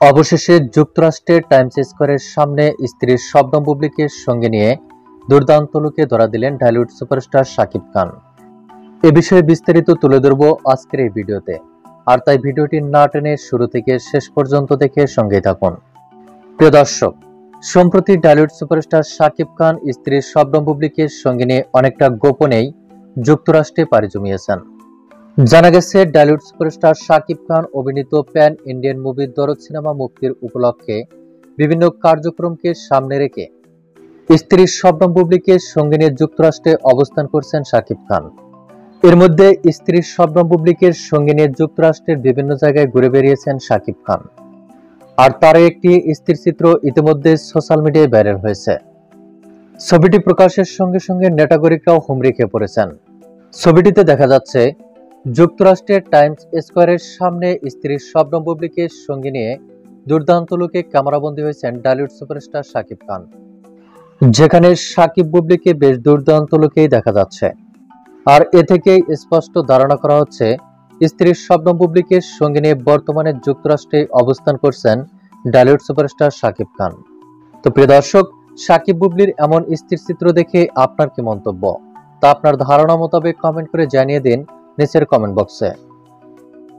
অবশেষে যুক্তরাষ্ট্রের টাইমস স্কোয়ারের সামনে স্ত্রীর শবনম বুবলিকে সঙ্গে নিয়ে দুর্দান্ত লুকে ধরা দিলেন ঢালিউড সুপারস্টার শাকিব খান। এ বিষয়ে বিস্তারিত তুলে ধরব আজকের এই ভিডিওতে। আর তাই ভিডিওটি না টেনে শুরু থেকে শেষ পর্যন্ত দেখে সঙ্গেই থাকুন। প্রিয় দর্শক, সম্প্রতি ঢালিউড সুপারস্টার শাকিব খান স্ত্রী শবনম বুবলিকে সঙ্গে নিয়ে অনেকটা গোপনেই যুক্তরাষ্ট্রে পাড়ি জমিয়েছেন। জানা গেছে, ঢালিউড সুপারস্টার শাকিব খান অভিনীত প্যান ইন্ডিয়ান মুভি দরদ সিনেমা মুক্তির উপলক্ষে বিভিন্ন কার্যক্রমকে সামনে রেখে স্ত্রী শবনম বুবলিকে সঙ্গে নিয়ে যুক্তরাষ্ট্রে অবস্থান করছেন শাকিব খান। এর মধ্যে স্ত্রী শবনম বুবলিকে সঙ্গে নিয়ে যুক্তরাষ্ট্রের বিভিন্ন জায়গায় ঘুরে বেরিয়েছেন শাকিব খান। আর তার একটি স্থিরচিত্র ইতিমধ্যে সোশ্যাল মিডিয়ায় ভাইরাল হয়েছে। ছবিটি প্রকাশের সঙ্গে সঙ্গে নেটাগরিকরাও হুমড়ি খেয়ে পড়েছেন। ছবিটিতে দেখা যাচ্ছে যুক্তরাষ্ট্রের টাইমস স্কোয়ারের সামনে স্ত্রী শবনম বুবলিকে সঙ্গে নিয়ে দুর্দান্ত লুকে ক্যামেরাবন্দী হয়েছেন ঢালিউড সুপারস্টার শাকিব খান, যেখানে শাকিব বুবলিকে বেশ দুর্দান্ত লুকেই দেখা যাচ্ছে। আর এ থেকেই স্পষ্ট ধারণা করা হচ্ছে স্ত্রী শবনম বুবলিকে সঙ্গে নিয়ে বর্তমানে যুক্তরাষ্ট্রে অবস্থান করছেন ঢালিউড সুপারস্টার শাকিব খান। তো প্রিয় দর্শক, শাকিব বুবলির এমন স্থিরচিত্র দেখে আপনার কি মন্তব্য তা আপনার ধারণা মোতাবেক কমেন্ট করে জানিয়ে দিন নিচের কমেন্ট বক্সে।